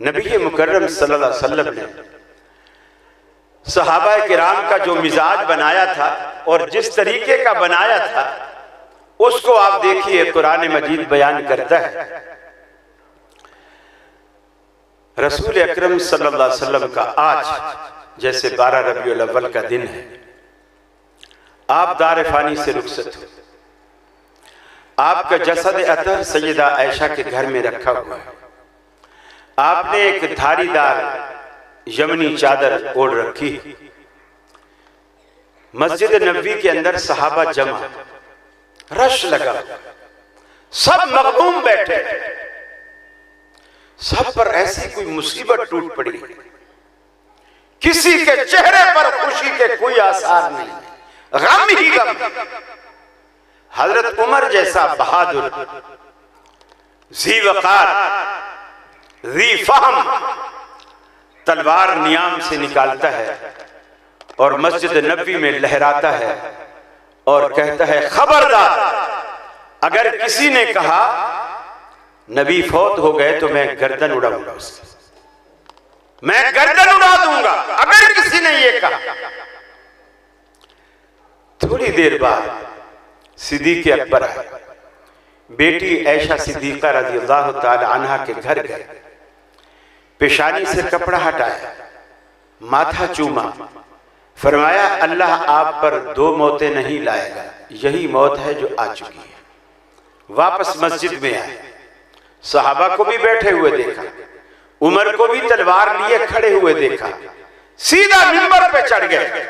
नबी मुकर्रम सल्लल्लाहु अलैहि वसल्लम ने सहाबा किराम का जो मिजाज बनाया था और जिस तरीके का बनाया था उसको आप देखिए, कुरान मजीद बयान करता है। रसूल अकरम सल्लल्लाहु अलैहि वसल्लम का आज जैसे 12 रबीउल अव्वल का दिन है, आप दार फानी से रुखसत हो, आपका जसद अतर सैयदा आयशा के घर में रखा हुआ है, आपने एक धारीदार यमनी चादर ओढ़ रखी, मस्जिद नबवी के अंदर सहाबा जमा, रश लगा, सब मगमूम बैठे, सब पर ऐसी कोई मुसीबत टूट पड़ी, किसी के चेहरे पर खुशी के कोई आसार नहीं, गम ही गम। हजरत उमर जैसा बहादुर, जी वकार, जी फहम तलवार नियाम से निकालता है और मस्जिद नबवी में लहराता है और कहता है, खबरदार, अगर किसी ने कहा नबी फौत हो गए तो मैं गर्दन उड़ाऊंगा उसकी, मैं गर्दन उड़ा दूंगा अगर किसी ने ये कहा। थोड़ी देर बाद सिद्दीक़ अकबर आए, बेटी आयशा सिद्दीक़ा रज़ियल्लाहु ताला अन्हा के घर गए, पेशानी से कपड़ा हटाया, माथा चूमा, फरमाया अल्लाह आप पर 2 मौतें नहीं लाएगा, यही मौत है जो आ चुकी है। वापस मस्जिद में आए, सहाबा को भी बैठे हुए देखा, उमर को भी तलवार लिए खड़े हुए देखा, सीधा मिंबर पे चढ़ गए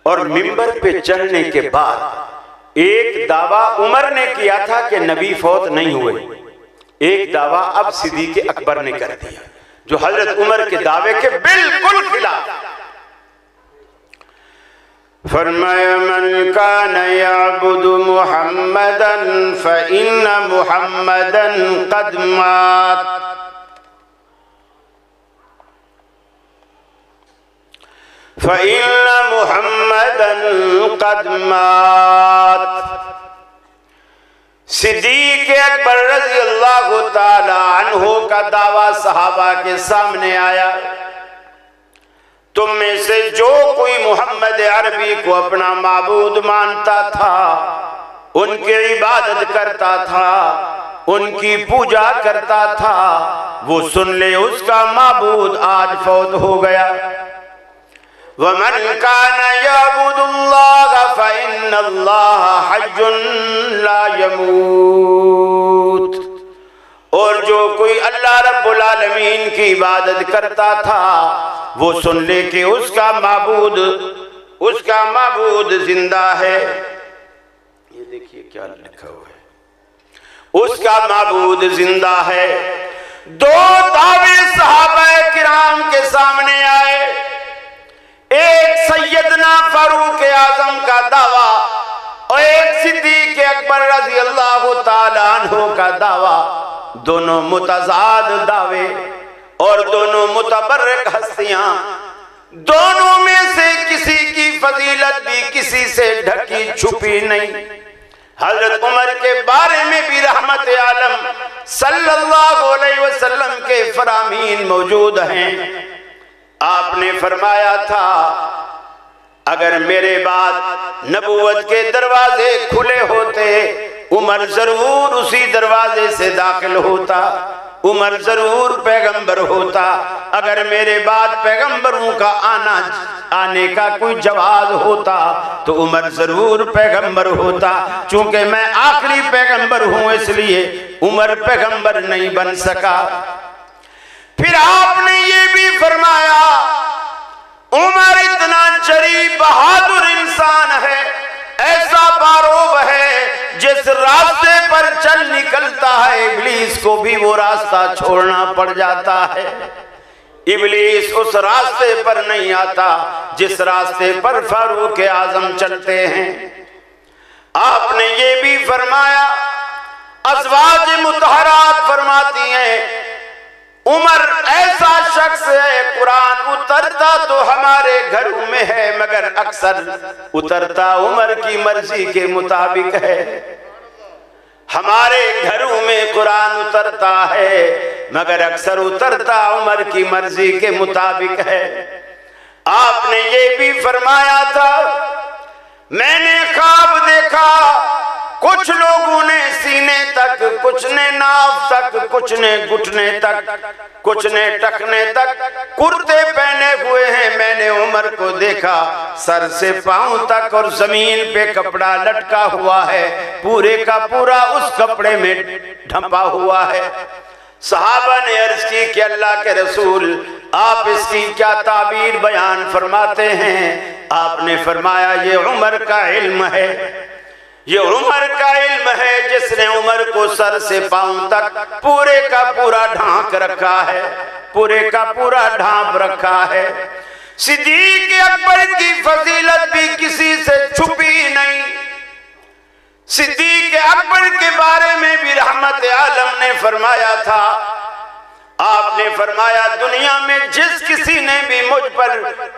और मिंबर पे चढ़ने के बाद एक दावा उमर ने किया था कि नबी फौत नहीं हुए, एक दावा अब सिद्दीक़ अकबर ने कर दिया जो हजरत उमर के दावे के बिल्कुल खिलाफ। फरमाया मन कान यअबुदु मुहम्मदन फइन्न मुहम्मदन क़द मात, फइन्न मुहम्मदन क़द मात। सिद्दीक़ अकबर रज़ियल्लाहु ताला अन्हु का दावा सहाबा के सामने आया, तुम में से जो कोई मोहम्मद अरबी को अपना माबूद मानता था, उनकी इबादत करता था, उनकी पूजा करता था, वो सुन ले उसका माबूद आज फौत हो गया। वमन कान यअबुदुल्लाह फइन्नल्लाह हय्युन ला यमूत, और जो कोई अल्लाह रब्बुल आलमीन की इबादत करता था वो सुन ले कि उसका माबूद जिंदा है। ये देखिए क्या लिखा हुआ है, उसका माबूद जिंदा है। 2 दावे सहाबा किराम के सामने आए, एक सैयदना फारूक आजम का दावा और एक सिद्दीक़ अकबर रज़ियल्लाहु ताला अन्हु का दावा, दोनों मुतज़ाद दावे और दोनों मुतबर्रक हस्तियां, दोनों में से किसी की फजीलत भी किसी से ढकी छुपी नहीं। हजरत उमर के बारे में भी रहमत आलम सल्लल्लाहु अलैहि वसल्लम के फरामीन मौजूद हैं। आपने फरमाया था, अगर मेरे बाद नबूवत के दरवाजे खुले होते उमर जरूर उसी दरवाजे से दाखिल होता, उमर जरूर पैगंबर होता। अगर मेरे बाद पैगंबरों का आने का कोई जवाब होता तो उमर जरूर पैगंबर होता। चूंकि मैं आखिरी पैगंबर हूं इसलिए उमर पैगंबर नहीं बन सका। फिर आपने ये भी फरमाया, उमर इतना जरी बहादुर इंसान है, ऐसा बारोब है, जिस रास्ते पर चल निकलता है इब्लीस को भी वो रास्ता छोड़ना पड़ जाता है। इब्लीस उस रास्ते पर नहीं आता जिस रास्ते पर फारूक आजम चलते हैं। आपने ये भी फरमाया, अज़वाज मुतहरात फरमाती हैं, उमर ऐसा शख्स है, कुरान उतरता तो हमारे घरों में है मगर अक्सर उतरता उमर की मर्जी के मुताबिक है। हमारे घरों में कुरान उतरता है, मगर अक्सर उतरता उमर की मर्जी के मुताबिक है। आपने ये भी फरमाया था, मैंने ख्वाब देखा, कुछ लोगों ने सीने तक, कुछ ने नाफ तक, कुछ ने घुटने तक, कुछ ने टखने तक कुर्ते पहने हुए हैं। मैंने उमर को देखा सर से पांव तक, और जमीन पे कपड़ा लटका हुआ है, पूरे का पूरा उस कपड़े में ढंपा हुआ है। सहाबा ने अर्ज की कि अल्लाह के रसूल, आप इसकी क्या ताबीर बयान फरमाते हैं? आपने फरमाया, ये उमर का इल्म है, ये उमर का इल्म है, जिसने उमर को सर से पांव तक पूरे का पूरा ढांक रखा है, पूरे का पूरा ढांप रखा है। सिद्दीक अकबर की फजीलत भी किसी से छुपी नहीं। सिद्दीक अकबर के बारे में भी रहमत आलम ने फरमाया था, आपने फरमाया, दुनिया में जिस किसी ने भी मुझ पर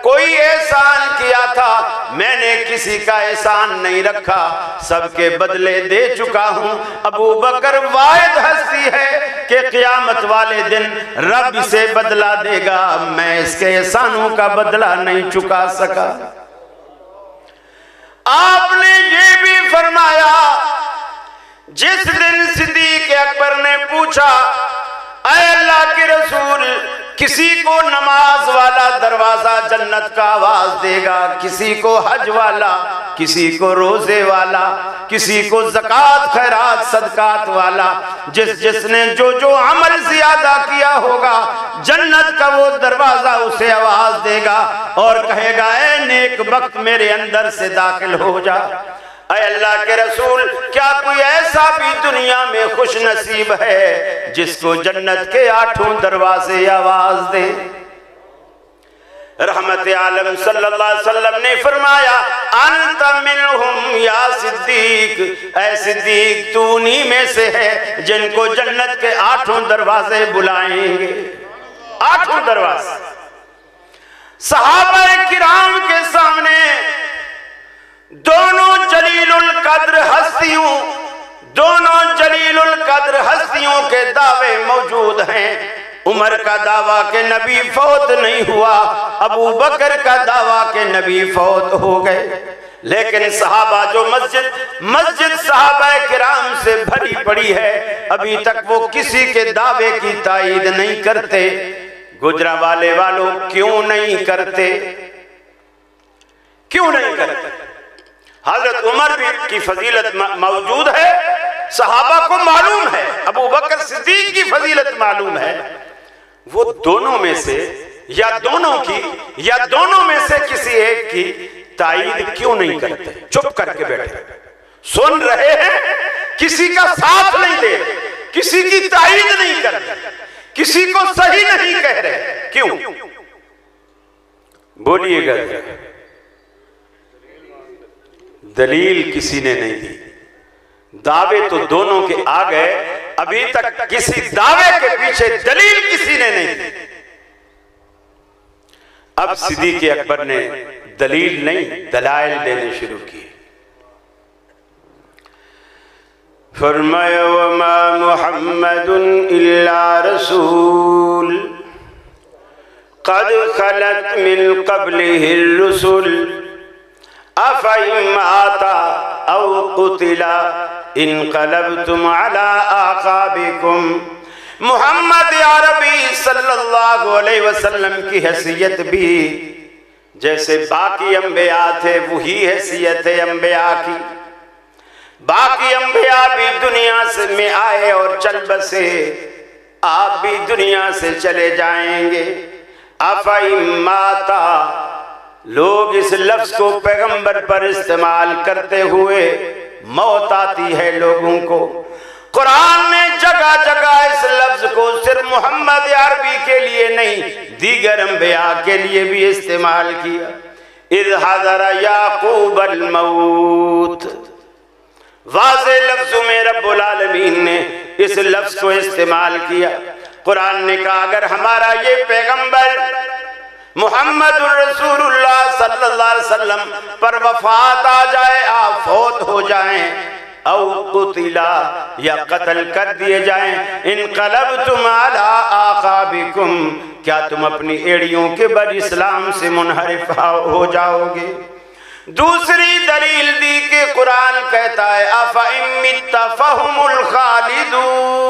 कोई एहसान किया था, मैंने किसी का एहसान नहीं रखा, सबके बदले दे चुका हूं। अबू बकर वाहिद हस्ती है कि क़यामत वाले दिन रब इसे बदला देगा, मैं इसके एहसानों का बदला नहीं चुका सका। आपने ये भी फरमाया, जिस दिन सिद्दीक अकबर ने पूछा, ऐ अल्लाह के रसूल, किसी को नमाज वाला दरवाजा जन्नत का आवाज देगा, किसी को हज वाला, किसी को रोजे वाला, किसी को ज़कात खैरात सदकात वाला, जिसने जो जो अमल ज्यादा किया होगा, जन्नत का वो दरवाजा उसे आवाज देगा और कहेगा, ऐ नेक वक्त मेरे अंदर से दाखिल हो जा। ऐ अल्लाह के रसूल, क्या कोई ऐसा भी दुनिया में खुश नसीब है जिसको जन्नत के 8 दरवाजे आवाज दे? रहमत आलम सल्लल्लाहु अलैहि वसल्लम ने फरमाया, अंत मिनहुम या सिद्दीक, ऐ सिद्दीक तू उन्हीं में से है जिनको जन्नत के 8 दरवाजे बुलाएंगे। 8 दरवाजे। सहाबा किराम के सामने दोनों जलीलुल कद्र हस्तियों, दोनों जलीलुल कद्र हस्तियों के दावे मौजूद हैं। उमर का दावा के नबी फौत नहीं हुआ, अबू बकर का दावा के नबी फौत हो गए, लेकिन सहाबा जो मस्जिद सहाबा किराम से भरी पड़ी है, अभी तक वो किसी के दावे की तायीद नहीं करते। गुजरांवाले वालों, क्यों नहीं करते? क्यों नहीं करते? हजरत उमर की फजीलत मौजूद है, सहाबा को मालूम है, अबू बकर सिद्दीक की फजीलत मालूम है। वो दोनों में से या दोनों में से किसी एक की तायीद क्यों नहीं करते? चुप करके बैठे, सुन रहे हैं, किसी का साथ नहीं दे रहे, किसी की तायीद नहीं कर रहे, किसी को सही नहीं कह रहे। क्यों? बोलिएगा। दलील किसी ने नहीं दी, दावे तो दोनों के आ गए, अभी तक किसी दावे के पीछे दलील किसी ने नहीं दी। अब सिद्दीक अकबर ने दलील नहीं, दलाइल देने शुरू किए। फरमाया, वमा मुहम्मदुन इल्ला रसूल क़द खलत मिन क़ब्लिहिर रुसूल अफ़इमाता औ क़ुतिला इनक़लबतुम अला आक़ाबिकुम। मुहम्मद अरबी सल्लल्लाहु अलैहि वसल्लम की हैसियत भी जैसे बाकी अंबिया थे, वही हैसियत है अंबिया की। बाकी अंबिया भी दुनिया से में आए और चल बसे, आप भी दुनिया से चले जाएंगे। अफ़इमाता, लोग इस लफ्ज को पैगंबर पर इस्तेमाल करते हुए मौत आती है लोगों को। कुरान ने जगह जगह इस लफ्ज को सिर्फ मोहम्मद अरबी के लिए नहीं, दीगर अंबिया के लिए भी इस्तेमाल किया। इज़ हज़रा याक़ूब अल मौत, वाज़े लफ्ज़ों में रब्बुल आलमीन ने इस लफ्ज को इस्तेमाल किया। कुरान ने कहा, अगर हमारा ये पैगंबर मुहम्मदुर रसूलुल्लाह सल्लल्लाहु अलैहि वसल्लम पर वफात आ जाए, आप फौत हो जाएं, औ कुतिला या कत्ल कर दिए जाएं, इनक़लबतुम अला आक़ाबिकुम, क्या तुम अपनी एड़ियों के बद इस्लाम से मुनहरिफ हो जाओगे। दूसरी दलील दी कि कुरान कहता है अफ़ा इन मित्ता फ़हुमुल ख़ालिदून,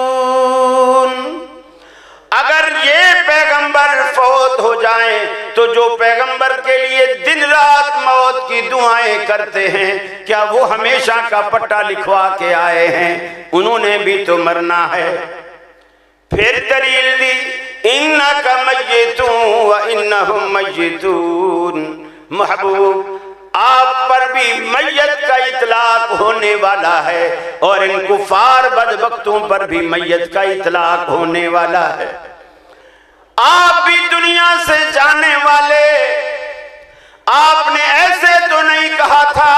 अगर ये पैगंबर फौत हो जाएं तो जो पैगंबर के लिए दिन रात मौत की दुआएं करते हैं, क्या वो हमेशा का पट्टा लिखवा के आए हैं? उन्होंने भी तो मरना है। फिर दलील दी इन्नका मय्यितून व इन्नहुम मय्यितून, महबूब आप पर भी मैयत का इतलाक होने वाला है और इन कुफार बदबख्तों पर भी मैयत का इतलाक होने वाला है। आप भी दुनिया से जाने वाले, आपने ऐसे तो नहीं कहा था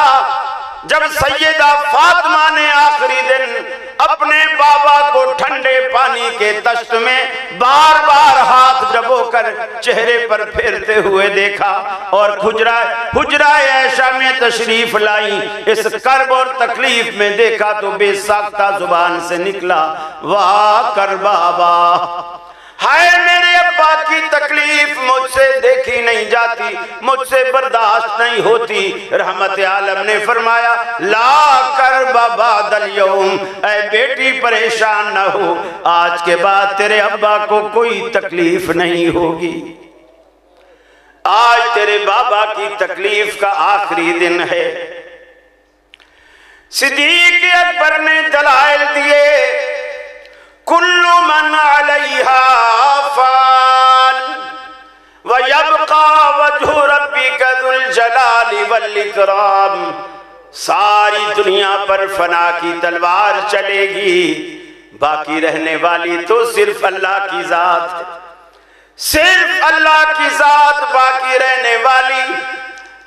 जब सैयदा फातिमा ने आखिरी दिन अपने बाबा को ठंडे पानी के तश्त में बार बार हाथ डबोकर चेहरे पर फेरते हुए देखा और हुजरा ऐशा में तशरीफ लाई, इस कर्ब और तकलीफ में देखा तो बेसाख्ता जुबान से निकला वाह कर बाबा, हाय मेरे अब्बा की तकलीफ मुझसे देखी नहीं जाती, मुझसे बर्दाश्त नहीं होती। रहमत आलम ने फरमाया ला कर बाबा दल यौम, ऐ बेटी परेशान न हो, आज के बाद तेरे अब्बा को कोई तकलीफ नहीं होगी। आज तेरे बाबा की तकलीफ का आखिरी दिन है। सिद्दीक़ अकबर ने दलाइल दिए, कुल्लु मन अलैहा फान व यबका वजहु रब्बिका जुल जलाली वल इकराम, सारी दुनिया पर फना की तलवार चलेगी, बाकी रहने वाली तो सिर्फ अल्लाह की जात है, सिर्फ अल्लाह की जात बाकी रहने वाली।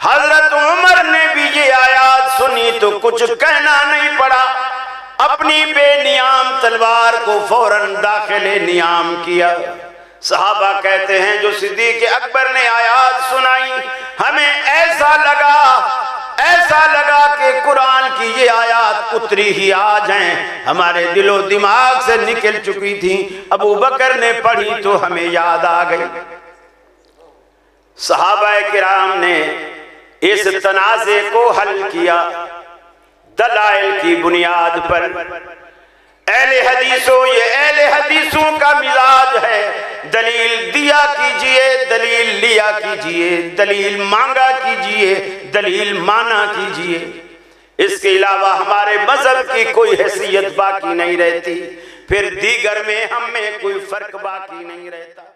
हजरत उमर ने भी ये आयत सुनी तो कुछ कहना नहीं पड़ा, अपनी बेनियाम तलवार को फौरन दाखिले नियाम किया। सहाबा कहते हैं जो सिद्दीक़ अकबर ने आयत सुनाई, हमें ऐसा लगा कि कुरान की ये आयत उतरी ही आज हैं, हमारे दिलो दिमाग से निकल चुकी थी। अबू बकर ने पढ़ी तो हमें याद आ गई। सहाबा किराम ने इस तनाज़े को हल किया दलाइल की बुनियाद पर। अहले हदीसों, ये अहले हदीसों का मिजाज है, दलील दिया कीजिए, दलील लिया कीजिए, दलील मांगा कीजिए, दलील माना कीजिए, इसके अलावा हमारे मजहब की कोई हैसियत बाकी नहीं रहती, फिर दीगर में हम में कोई फर्क बाकी नहीं रहता।